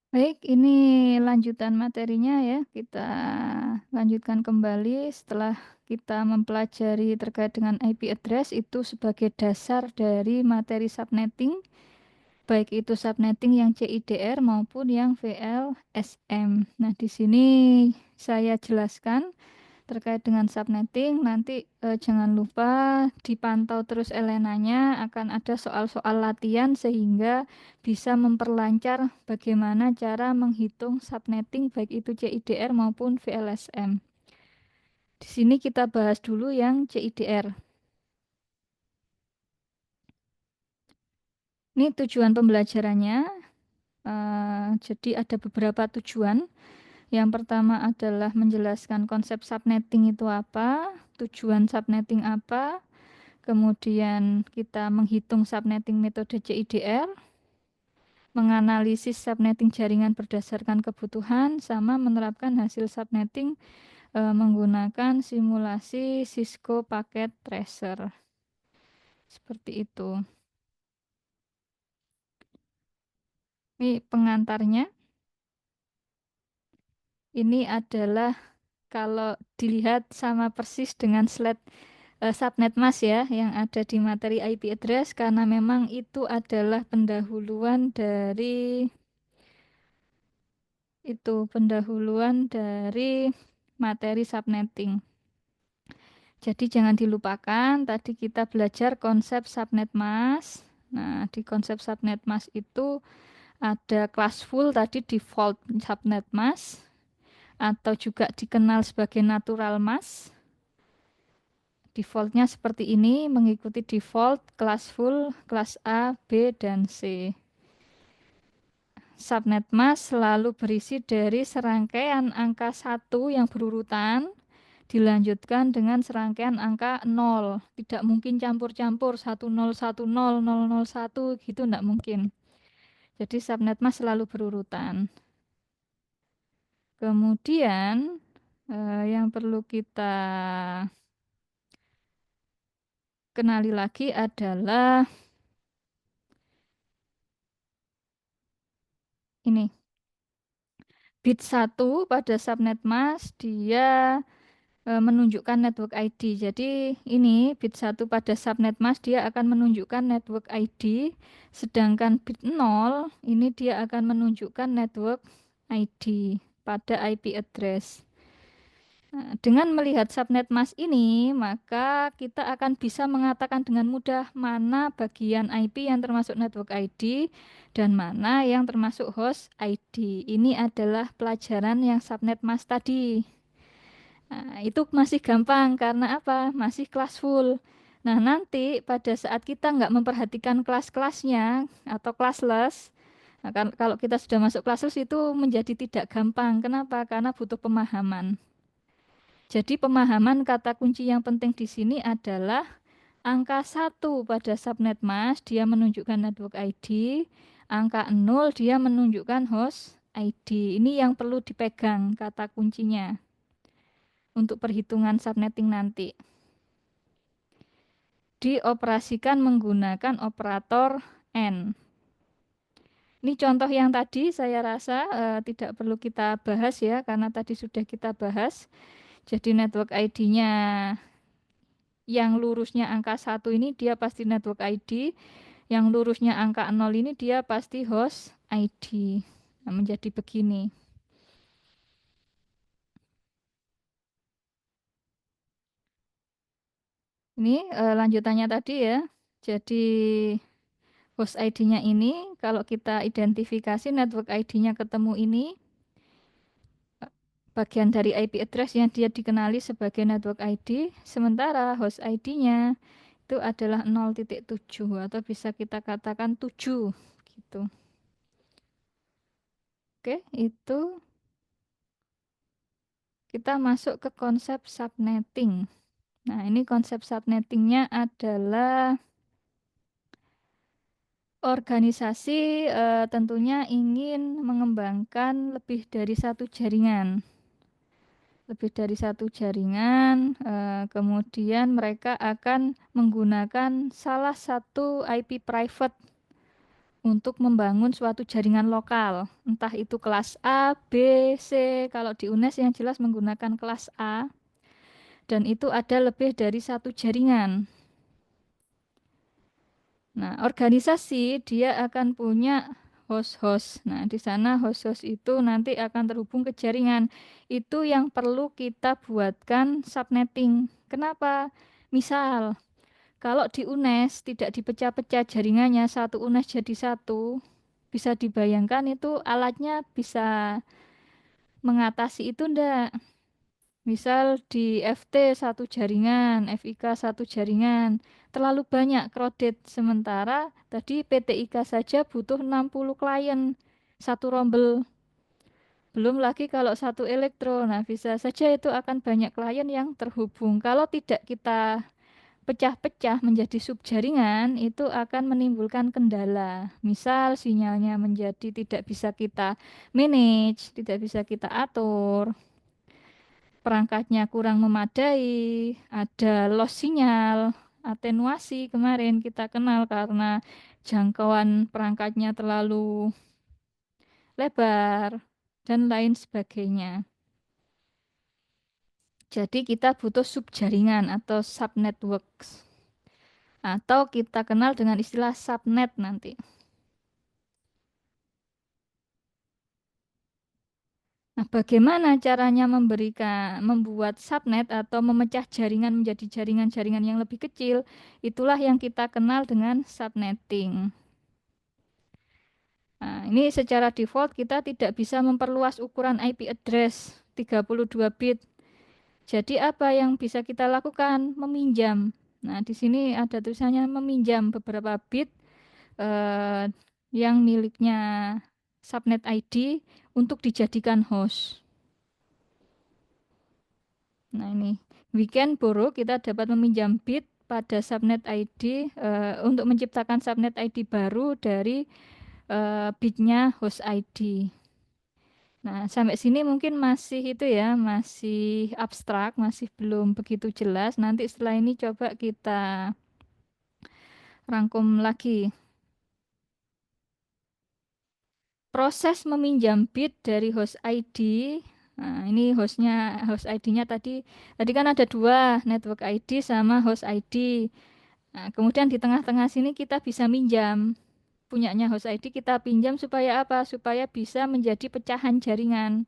Baik, ini lanjutan materinya ya. Kita lanjutkan kembali setelah kita mempelajari terkait dengan IP address itu sebagai dasar dari materi subnetting, baik itu subnetting yang CIDR maupun yang VLSM. Nah, di sini saya jelaskan terkait dengan subnetting. Nanti jangan lupa dipantau terus Elenanya, akan ada soal-soal latihan sehingga bisa memperlancar bagaimana cara menghitung subnetting baik itu CIDR maupun VLSM. Di sini kita bahas dulu yang CIDR. Ini tujuan pembelajarannya. Jadi ada beberapa tujuan. Yang pertama adalah menjelaskan konsep subnetting itu apa, tujuan subnetting apa, kemudian kita menghitung subnetting metode CIDR, menganalisis subnetting jaringan berdasarkan kebutuhan, sama menerapkan hasil subnetting menggunakan simulasi Cisco Packet Tracer. Seperti itu. Ini pengantarnya. Ini adalah kalau dilihat sama persis dengan slide subnet mask ya yang ada di materi IP address, karena memang itu adalah pendahuluan dari materi subnetting. Jadi jangan dilupakan tadi kita belajar konsep subnet mask. Nah, di konsep subnet mask itu ada classful tadi default subnet mask atau juga dikenal sebagai natural mask. Defaultnya seperti ini, mengikuti default classful, kelas A, B, dan C. Subnet mask selalu berisi dari serangkaian angka 1 yang berurutan, dilanjutkan dengan serangkaian angka 0. Tidak mungkin campur-campur 10100001 gitu, tidak mungkin. Jadi subnet mask selalu berurutan. Kemudian yang perlu kita kenali lagi adalah ini. Bit 1 pada subnet mask dia menunjukkan network ID. Jadi ini bit 1 pada subnet mask dia akan menunjukkan network ID, sedangkan bit 0 ini dia akan menunjukkan network ID pada IP address. Nah, dengan melihat subnet mask ini, maka kita akan bisa mengatakan dengan mudah mana bagian IP yang termasuk network ID dan mana yang termasuk host ID. Ini adalah pelajaran yang subnet mask tadi. Nah, itu masih gampang karena apa? Masih classful. Nah, nanti pada saat kita nggak memperhatikan kelas-kelasnya atau classless, nah, kalau kita sudah masuk classless itu menjadi tidak gampang. Kenapa? Karena butuh pemahaman. Jadi pemahaman kata kunci yang penting di sini adalah angka 1 pada subnet mask dia menunjukkan network ID, angka 0 dia menunjukkan host ID. Ini yang perlu dipegang kata kuncinya untuk perhitungan subnetting nanti. Dioperasikan menggunakan operator AND. Ini contoh yang tadi saya rasa tidak perlu kita bahas ya, karena tadi sudah kita bahas. Jadi network ID-nya yang lurusnya angka 1 ini dia pasti network ID, yang lurusnya angka 0 ini dia pasti host ID. Nah, menjadi begini. Ini lanjutannya tadi ya. Jadi host ID-nya ini, kalau kita identifikasi network ID-nya ketemu ini, bagian dari IP address yang dia dikenali sebagai network ID, sementara host ID-nya itu adalah 0.7 atau bisa kita katakan 7 gitu. Oke, itu kita masuk ke konsep subnetting. Nah, ini konsep subnettingnya adalah organisasi tentunya ingin mengembangkan lebih dari satu jaringan. Lebih dari satu jaringan, kemudian mereka akan menggunakan salah satu IP private untuk membangun suatu jaringan lokal. Entah itu kelas A, B, C. Kalau di UNES yang jelas menggunakan kelas A. Dan itu ada lebih dari satu jaringan. Nah, organisasi dia akan punya host-host. Nah, di sana host-host itu nanti akan terhubung ke jaringan. Itu yang perlu kita buatkan subnetting. Kenapa? Misal, kalau di UNES tidak dipecah-pecah jaringannya, satu UNES jadi satu, bisa dibayangkan itu alatnya bisa mengatasi itu ndak? Misal di FT satu jaringan, FIK satu jaringan, terlalu banyak crowded. Sementara tadi PTIK saja butuh 60 klien, satu rombel. Belum lagi kalau satu elektro. Nah, bisa saja itu akan banyak klien yang terhubung. Kalau tidak kita pecah-pecah menjadi subjaringan, itu akan menimbulkan kendala. Misal sinyalnya menjadi tidak bisa kita manage, tidak bisa kita atur, perangkatnya kurang memadai, ada loss sinyal, atenuasi kemarin kita kenal karena jangkauan perangkatnya terlalu lebar dan lain sebagainya. Jadi kita butuh subjaringan atau subnetworks atau kita kenal dengan istilah subnet nanti. Nah, bagaimana caranya membuat subnet atau memecah jaringan menjadi jaringan-jaringan yang lebih kecil? Itulah yang kita kenal dengan subnetting. Nah, ini secara default kita tidak bisa memperluas ukuran IP address 32 bit. Jadi apa yang bisa kita lakukan? Meminjam. Nah, di sini ada tulisannya meminjam beberapa bit eh, yang miliknya subnet ID untuk dijadikan host. Nah, ini weekend borrow kita dapat meminjam bit pada subnet ID untuk menciptakan subnet ID baru dari bitnya host ID. Nah, sampai sini mungkin masih itu ya, masih abstrak, masih belum begitu jelas. Nanti setelah ini coba kita rangkum lagi. Proses meminjam bit dari host ID. Nah, ini host ID-nya tadi kan ada dua, network ID sama host ID. Nah, kemudian di tengah-tengah sini kita bisa minjam. Punyanya host ID kita pinjam supaya apa? Supaya bisa menjadi pecahan jaringan.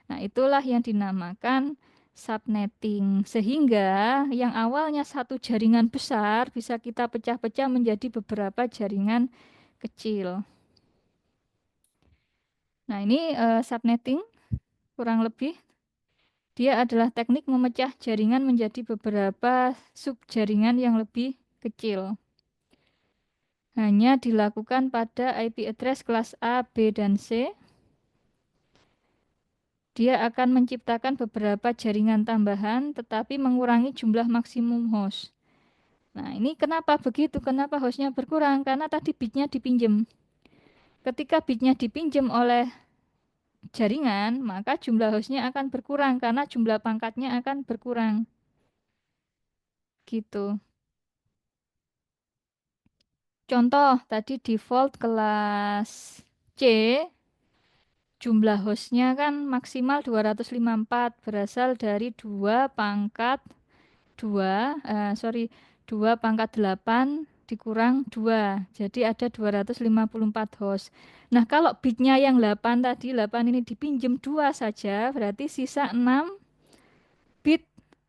Nah, itulah yang dinamakan subnetting. Sehingga yang awalnya satu jaringan besar bisa kita pecah-pecah menjadi beberapa jaringan kecil. Nah, ini subnetting kurang lebih. Dia adalah teknik memecah jaringan menjadi beberapa subjaringan yang lebih kecil. Hanya dilakukan pada IP address kelas A, B, dan C. Dia akan menciptakan beberapa jaringan tambahan tetapi mengurangi jumlah maksimum host. Nah, ini kenapa begitu? Kenapa hostnya berkurang? Karena tadi bitnya dipinjam. Ketika bitnya dipinjam oleh jaringan, maka jumlah hostnya akan berkurang karena jumlah pangkatnya akan berkurang. Gitu. Contoh, tadi default kelas C, jumlah hostnya kan maksimal 254, berasal dari 2 pangkat 2, sorry, 2 pangkat 8 dikurang 2. Jadi ada 254 host. Nah, kalau bitnya yang 8 tadi, 8 ini dipinjam 2 saja, berarti sisa 6 bit.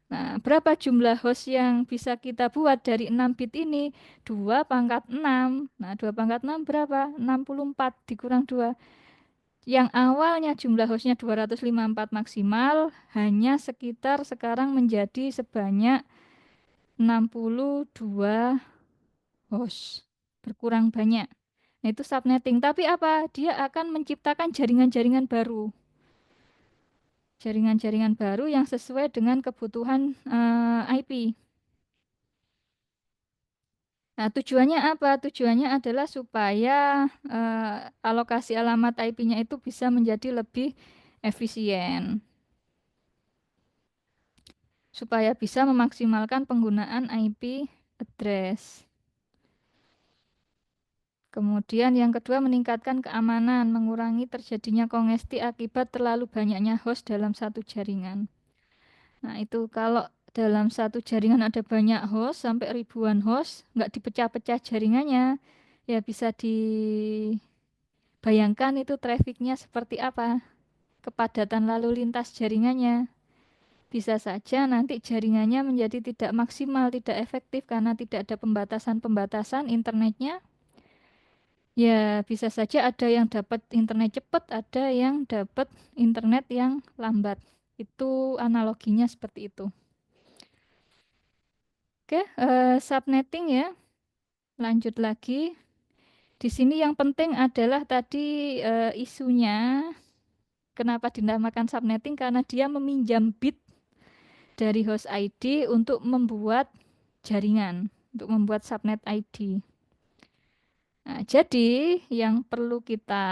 Nah, berapa jumlah host yang bisa kita buat dari 6 bit ini? 2 pangkat 6. Nah, 2 pangkat 6 berapa? 64 dikurang 2. Yang awalnya jumlah hostnya 254 maksimal, hanya sekitar sekarang menjadi sebanyak 62 host. Berkurang banyak. Nah, itu subnetting. Tapi apa? Dia akan menciptakan jaringan-jaringan baru. Jaringan-jaringan baru yang sesuai dengan kebutuhan IP. Nah, tujuannya apa? Tujuannya adalah supaya alokasi alamat IP-nya itu bisa menjadi lebih efisien. Supaya bisa memaksimalkan penggunaan IP address. Kemudian yang kedua meningkatkan keamanan, mengurangi terjadinya kongesti akibat terlalu banyaknya host dalam satu jaringan. Nah, itu kalau dalam satu jaringan ada banyak host, sampai ribuan host, nggak dipecah-pecah jaringannya, ya bisa dibayangkan itu trafficnya seperti apa, kepadatan lalu lintas jaringannya. Bisa saja nanti jaringannya menjadi tidak maksimal, tidak efektif karena tidak ada pembatasan-pembatasan internetnya. Ya, bisa saja ada yang dapat internet cepat, ada yang dapat internet yang lambat. Itu analoginya seperti itu. Oke, subnetting ya. Lanjut lagi. Di sini yang penting adalah tadi isunya kenapa dinamakan subnetting karena dia meminjam bit dari host ID untuk membuat jaringan, untuk membuat subnet ID. Nah, jadi yang perlu kita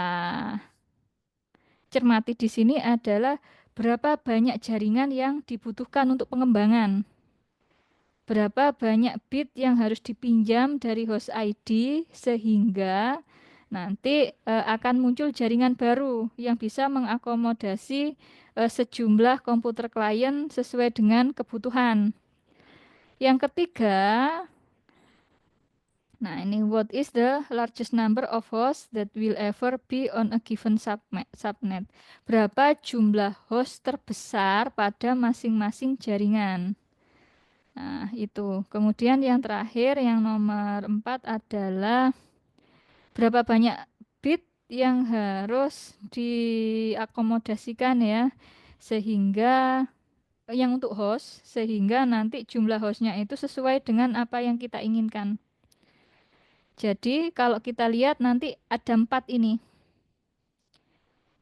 cermati di sini adalah berapa banyak jaringan yang dibutuhkan untuk pengembangan. Berapa banyak bit yang harus dipinjam dari host ID sehingga nanti akan muncul jaringan baru yang bisa mengakomodasi sejumlah komputer klien sesuai dengan kebutuhan. Yang ketiga, nah ini what is the largest number of hosts that will ever be on a given subnet? Berapa jumlah host terbesar pada masing-masing jaringan? Nah, itu. Kemudian yang terakhir, yang nomor 4 adalah berapa banyak bit yang harus diakomodasikan ya, sehingga yang untuk host, sehingga nanti jumlah hostnya itu sesuai dengan apa yang kita inginkan. Jadi kalau kita lihat nanti ada 4 ini.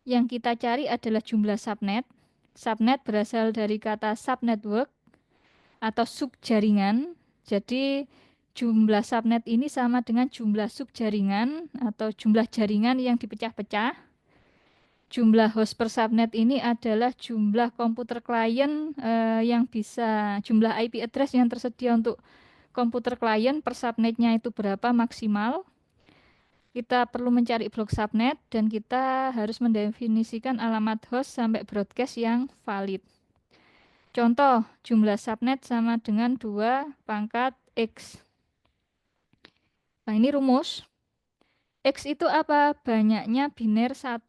Yang kita cari adalah jumlah subnet. Subnet berasal dari kata subnetwork atau subjaringan. Jadi jumlah subnet ini sama dengan jumlah subjaringan atau jumlah jaringan yang dipecah-pecah. Jumlah host per subnet ini adalah jumlah komputer klien yang bisa, jumlah IP address yang tersedia untuk komputer klien per subnetnya itu berapa maksimal. Kita perlu mencari blok subnet dan kita harus mendefinisikan alamat host sampai broadcast yang valid. Contoh, jumlah subnet sama dengan 2 pangkat X. Nah, ini rumus. X itu apa? Banyaknya biner 1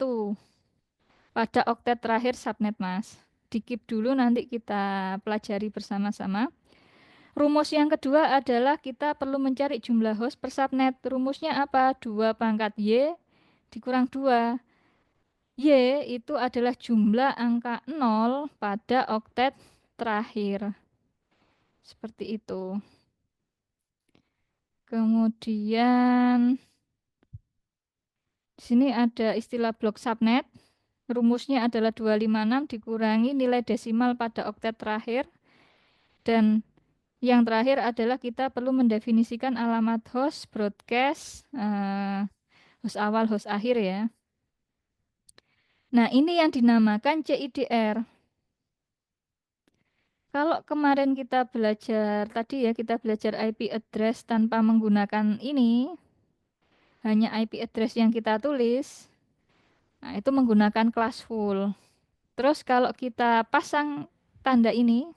pada oktet terakhir subnet, Mas. Dikip dulu nanti kita pelajari bersama-sama. Rumus yang kedua adalah kita perlu mencari jumlah host per subnet. Rumusnya apa? 2 pangkat Y dikurang 2. Y itu adalah jumlah angka 0 pada oktet terakhir. Seperti itu. Kemudian di sini ada istilah blok subnet. Rumusnya adalah 256 dikurangi nilai desimal pada oktet terakhir. Dan yang terakhir adalah kita perlu mendefinisikan alamat host, broadcast, host awal, host akhir ya. Nah, ini yang dinamakan CIDR. Kalau kemarin kita belajar tadi ya, kita belajar IP address tanpa menggunakan ini, hanya IP address yang kita tulis. Nah, itu menggunakan class full. Terus kalau kita pasang tanda ini,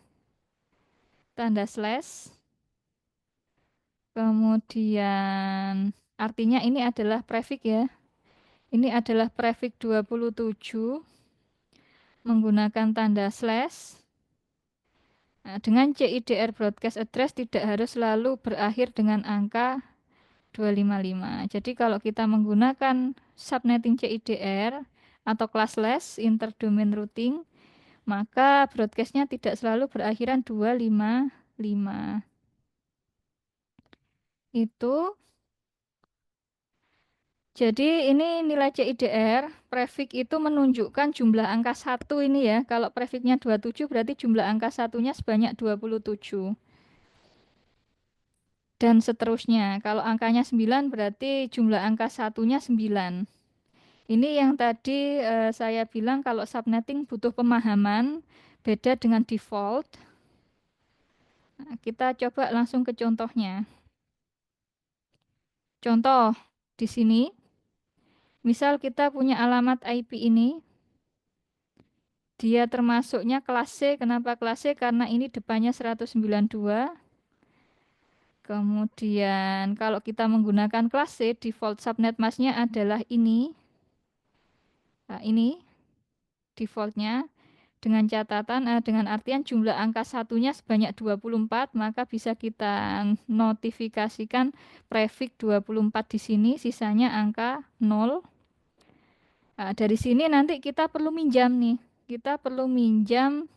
tanda slash, kemudian artinya ini adalah prefix ya. Ini adalah prefix 27 menggunakan tanda slash. Nah, dengan CIDR broadcast address tidak harus selalu berakhir dengan angka 255. Jadi kalau kita menggunakan subnetting CIDR atau classless interdomain routing, maka broadcastnya tidak selalu berakhiran 255. Itu. Jadi ini nilai CIDR, prefix itu menunjukkan jumlah angka 1 ini ya. Kalau prefixnya 27 berarti jumlah angka satunya sebanyak 27. Dan seterusnya. Kalau angkanya 9 berarti jumlah angka satunya 9. Ini yang tadi saya bilang kalau subnetting butuh pemahaman, beda dengan default. Nah, kita coba langsung ke contohnya. Contoh, di sini. Misal kita punya alamat IP ini, dia termasuknya kelas C. Kenapa kelas C? Karena ini depannya 192. Kemudian kalau kita menggunakan kelas C, default subnet masknya adalah ini. Nah, ini defaultnya. Dengan catatan, dengan artian jumlah angka satunya sebanyak 24, maka bisa kita notifikasikan prefix 24 di sini, sisanya angka 0. Nah, dari sini nanti kita perlu minjam nih. Kita perlu minjam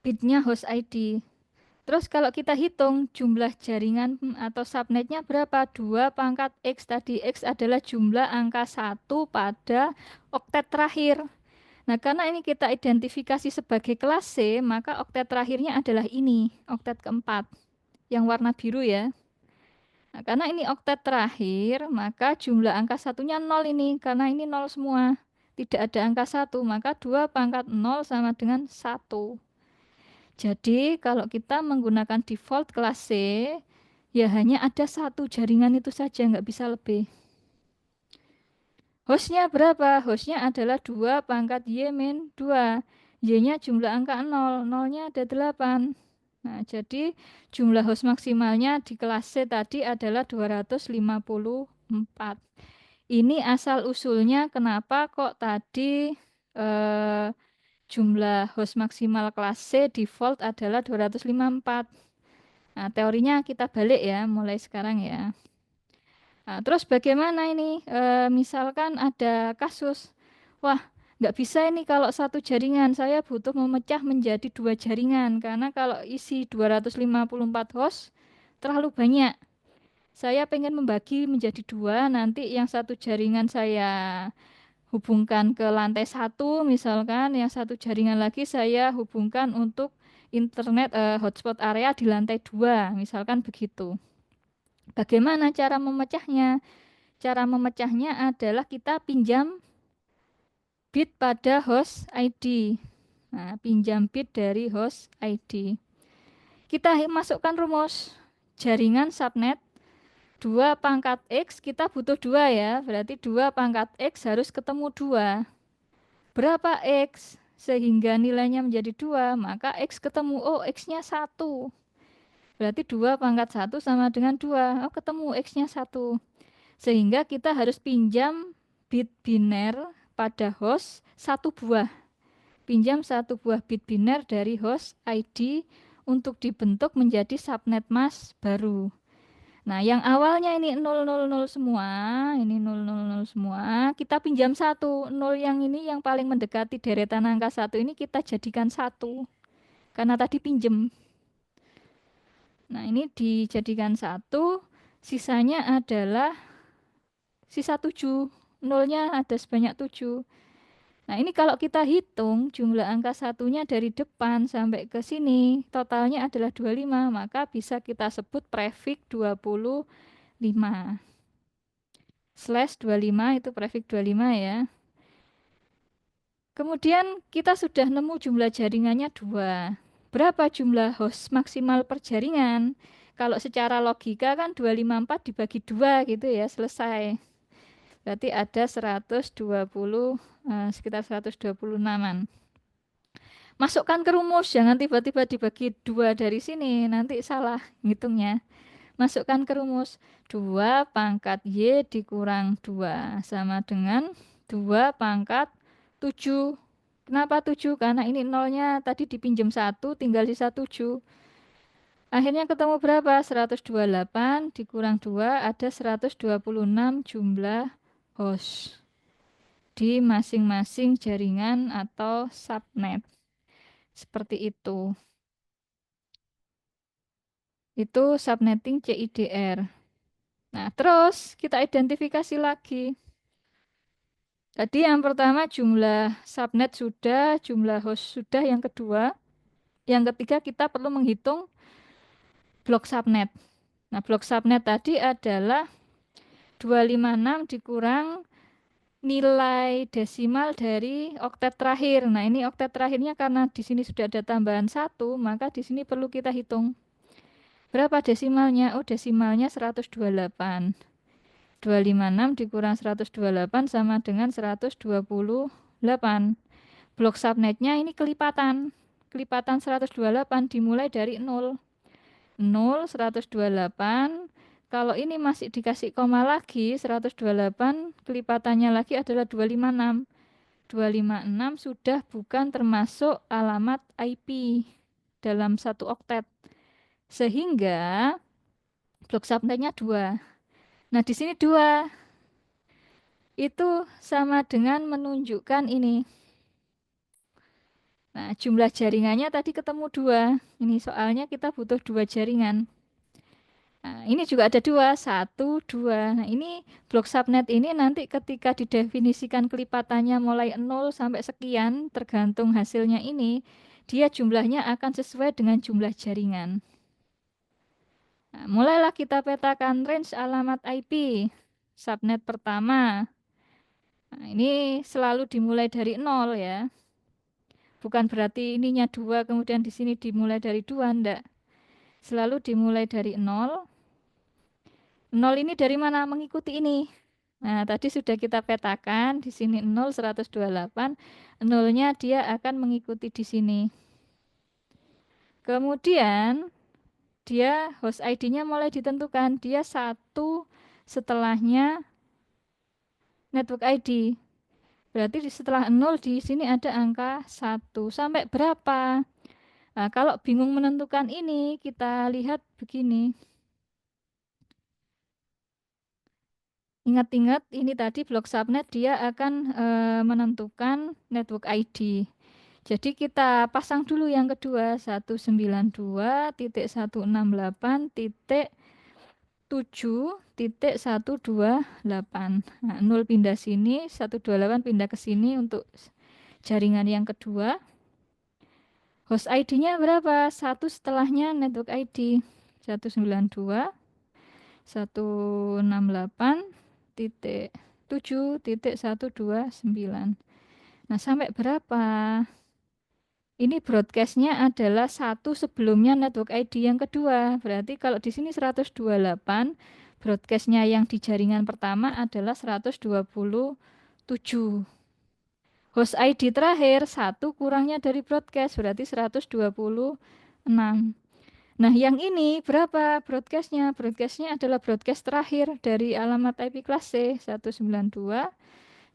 bitnya host ID. Terus kalau kita hitung jumlah jaringan atau subnetnya berapa? 2 pangkat X tadi. X adalah jumlah angka 1 pada oktet terakhir. Nah, karena ini kita identifikasi sebagai kelas C, maka oktet terakhirnya adalah ini, oktet keempat, yang warna biru ya. Nah, karena ini oktet terakhir, maka jumlah angka satunya 0 ini, karena ini 0 semua. Tidak ada angka 1, maka 2 pangkat 0 sama dengan 1. Jadi, kalau kita menggunakan default kelas C, ya hanya ada satu jaringan itu saja, nggak bisa lebih. Hostnya berapa? Hostnya adalah 2 pangkat Y min 2. Y-nya jumlah angka 0. 0-nya ada 8. Nah, jadi jumlah host maksimalnya di kelas C tadi adalah 254. Ini asal-usulnya kenapa kok tadi eh, jumlah host maksimal kelas C default adalah 254. Nah, teorinya kita balik ya, mulai sekarang ya. Nah, terus bagaimana ini? Misalkan ada kasus, wah, nggak bisa ini kalau satu jaringan, saya butuh memecah menjadi 2 jaringan, karena kalau isi 254 host terlalu banyak. Saya pengen membagi menjadi 2, nanti yang satu jaringan saya hubungkan ke lantai 1, misalkan, yang satu jaringan lagi saya hubungkan untuk internet hotspot area di lantai 2, misalkan begitu. Bagaimana cara memecahnya? Cara memecahnya adalah kita pinjam bit pada host ID. Nah, pinjam bit dari host ID. Kita masukkan rumus jaringan subnet 2 pangkat X, kita butuh 2 ya. Berarti 2 pangkat X harus ketemu 2. Berapa X? Sehingga nilainya menjadi 2, maka X ketemu, oh X-nya 1. Berarti 2 pangkat 1 sama dengan 2. Oh, ketemu X-nya 1. Sehingga kita harus pinjam bit biner pada host 1 buah. Pinjam 1 buah bit biner dari host ID untuk dibentuk menjadi subnet mask baru. Nah, yang awalnya ini 000 semua, ini 000 semua, kita pinjam 1. 0 yang ini yang paling mendekati deretan angka 1 ini kita jadikan 1. Karena tadi pinjem. Nah, ini dijadikan 1, sisanya adalah sisa 7. Nolnya ada sebanyak 7. Nah, ini kalau kita hitung jumlah angka satunya dari depan sampai ke sini, totalnya adalah 25, maka bisa kita sebut prefix 25. Slash 25 itu prefix 25 ya. Kemudian kita sudah nemu jumlah jaringannya 2. Berapa jumlah host maksimal per jaringan? Kalau secara logika kan 254 dibagi 2 gitu ya, selesai. Berarti ada 120, sekitar 126-an. Masukkan ke rumus, jangan tiba-tiba dibagi 2 dari sini, nanti salah ngitungnya. Masukkan ke rumus, 2 pangkat Y dikurang 2 sama dengan 2 pangkat 7. Kenapa 7? Karena ini nolnya tadi dipinjam 1, tinggal sisa 7. Akhirnya ketemu berapa? 128 dikurang 2, ada 126 jumlah host di masing-masing jaringan atau subnet. Seperti itu. Itu subnetting CIDR. Nah, terus kita identifikasi lagi. Tadi yang pertama jumlah subnet sudah, jumlah host sudah. Yang kedua, yang ketiga kita perlu menghitung blok subnet. Nah, blok subnet tadi adalah 256 dikurang nilai desimal dari oktet terakhir. Nah, ini oktet terakhirnya karena di sini sudah ada tambahan 1, maka di sini perlu kita hitung. Berapa desimalnya? Oh, desimalnya 128. 256 dikurang 128 sama dengan 128. Blok subnetnya ini kelipatan. Kelipatan 128 dimulai dari 0. 0, 128. Kalau ini masih dikasih koma lagi, 128 kelipatannya lagi adalah 256. 256 sudah bukan termasuk alamat IP dalam satu oktet. Sehingga blok subnetnya 2. Nah, di sini 2 itu sama dengan menunjukkan ini. Nah, jumlah jaringannya tadi ketemu 2. Ini soalnya kita butuh 2 jaringan. Nah, ini juga ada 2, 1, 2. Nah, ini blok subnet ini nanti ketika didefinisikan kelipatannya mulai 0 sampai sekian, tergantung hasilnya ini, dia jumlahnya akan sesuai dengan jumlah jaringan. Nah, mulailah kita petakan range alamat IP. Subnet pertama. Nah, ini selalu dimulai dari 0 ya. Bukan berarti ininya 2 kemudian di sini dimulai dari 2, enggak. Selalu dimulai dari 0. 0 ini dari mana? Mengikuti ini. Nah, tadi sudah kita petakan di sini 0 128, 0-nya dia akan mengikuti di sini. Kemudian dia host ID-nya mulai ditentukan, dia 1 setelahnya network ID. Berarti setelah 0 di sini ada angka 1 sampai berapa? Nah, kalau bingung menentukan ini, kita lihat begini. Ingat-ingat ini tadi blok subnet dia akan menentukan network ID. Jadi kita pasang dulu yang kedua 192.168.7.128. Nah, 0 pindah sini, 128 pindah ke sini untuk jaringan yang kedua. Host ID-nya berapa? 1 setelahnya network ID. 192.168.7.129. Nah, sampai berapa? Ini broadcast-nya adalah 1 sebelumnya network ID yang kedua. Berarti kalau di sini 128, broadcast-nya yang di jaringan pertama adalah 127. Host ID terakhir 1 kurangnya dari broadcast berarti 126. Nah, yang ini berapa broadcast-nya? Broadcast-nya adalah broadcast terakhir dari alamat IP kelas C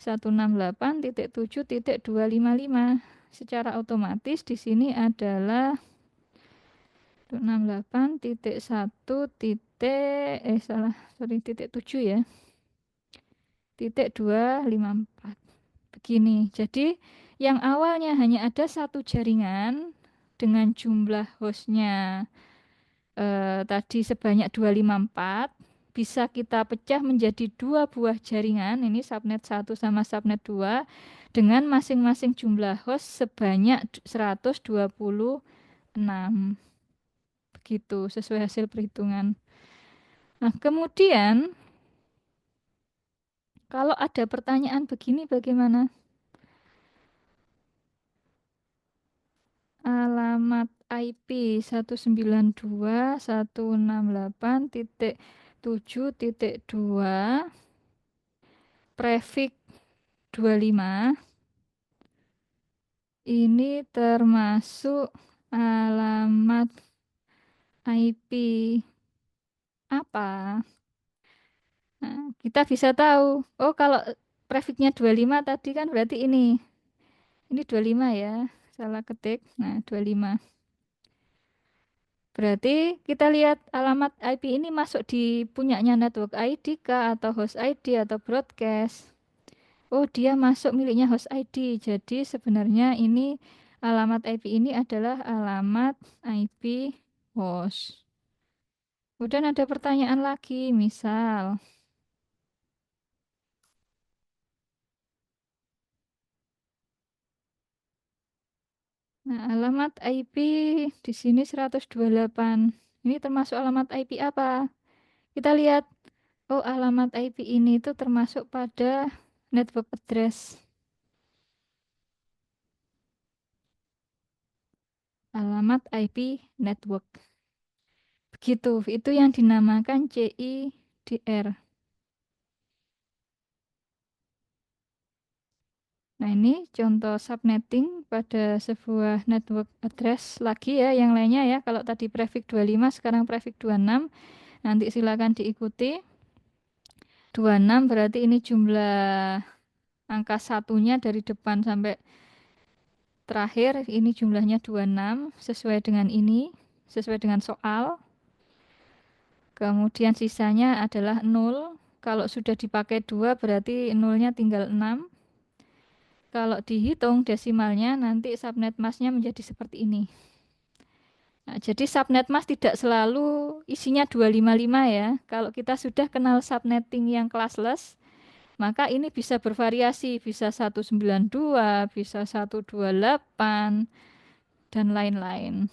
192.168.7.255. Secara otomatis di sini adalah 168.1 salah, sorry, titik 7 ya. Titik 254. Begini. Jadi yang awalnya hanya ada 1 jaringan dengan jumlah hostnya tadi sebanyak 254, bisa kita pecah menjadi 2 buah jaringan, ini subnet 1 sama subnet 2, dengan masing-masing jumlah host sebanyak 126. Begitu, sesuai hasil perhitungan. Nah, kemudian kalau ada pertanyaan begini bagaimana? Alamat IP 192.168.7.2 prefix 25 ini termasuk alamat IP apa? Nah, kita bisa tahu. Oh, kalau prefixnya 25 tadi kan berarti ini. Ini 25 ya. Salah ketik. Nah, 25. Berarti kita lihat alamat IP ini masuk di punyanya network ID kah atau host ID atau broadcast. Oh, dia masuk miliknya host ID. Jadi sebenarnya ini alamat IP ini adalah alamat IP host. Kemudian ada pertanyaan lagi, misal nah, alamat IP di sini 128. Ini termasuk alamat IP apa? Kita lihat. Oh, alamat IP ini itu termasuk pada network address. Alamat IP network. Begitu, itu yang dinamakan CIDR. Nah, ini contoh subnetting pada sebuah network address lagi ya, yang lainnya ya. Kalau tadi prefix 25, sekarang prefix 26. Nanti silakan diikuti. 26 berarti ini jumlah angka satunya dari depan sampai terakhir. Ini jumlahnya 26, sesuai dengan ini, sesuai dengan soal. Kemudian sisanya adalah 0. Kalau sudah dipakai 2 berarti nolnya tinggal 6. Kalau dihitung desimalnya nanti subnet masknya menjadi seperti ini. Nah, jadi subnet mask tidak selalu isinya 255 ya. Kalau kita sudah kenal subnetting yang classless, maka ini bisa bervariasi, bisa 192, bisa 128, dan lain-lain.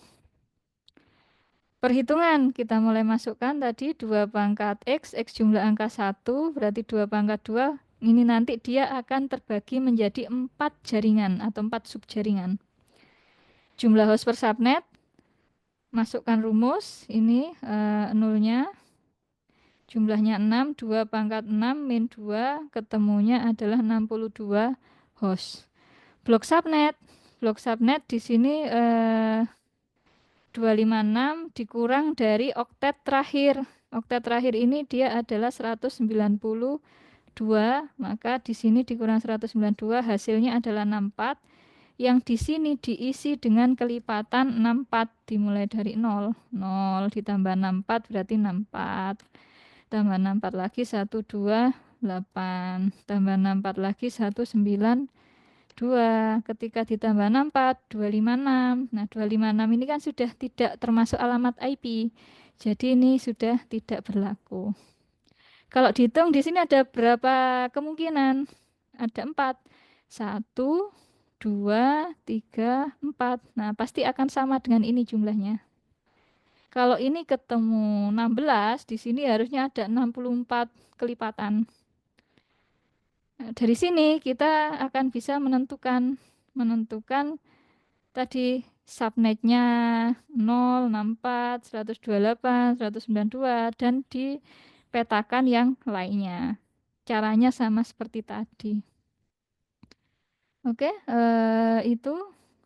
Perhitungan, kita mulai masukkan tadi 2 pangkat X jumlah angka 1, berarti 2 pangkat 2. Ini nanti dia akan terbagi menjadi 4 jaringan atau 4 subjaringan. Jumlah host per subnet, masukkan rumus, ini nolnya, jumlahnya 6, 2 pangkat 6 min 2, ketemunya adalah 62 host. Blok subnet di sini 256 dikurang dari oktet terakhir. Oktet terakhir ini dia adalah 192, maka di sini dikurang 192 hasilnya adalah 64. Yang di sini diisi dengan kelipatan 64 dimulai dari 0. 0 ditambah 64 berarti 64. Tambah 64 lagi 128. Tambah 64 lagi 192. Ketika ditambah 64, 256. Nah, 256 ini kan sudah tidak termasuk alamat IP. Jadi ini sudah tidak berlaku. Kalau dihitung di sini ada berapa kemungkinan? Ada 4. 1, 2, 3, 4. Nah, pasti akan sama dengan ini jumlahnya. Kalau ini ketemu 16, di sini harusnya ada 64 kelipatan. Nah, dari sini kita akan bisa menentukan tadi subnetnya 0, 64, 128, 192, dan dipetakan yang lainnya. Caranya sama seperti tadi. Oke, itu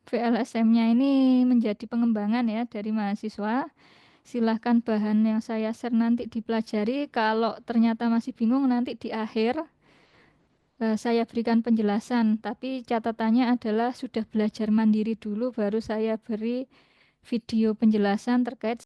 VLSM-nya ini menjadi pengembangan ya dari mahasiswa. Silahkan bahan yang saya share nanti dipelajari. Kalau ternyata masih bingung nanti di akhir saya berikan penjelasan. Tapi catatannya adalah sudah belajar mandiri dulu baru saya beri video penjelasan terkait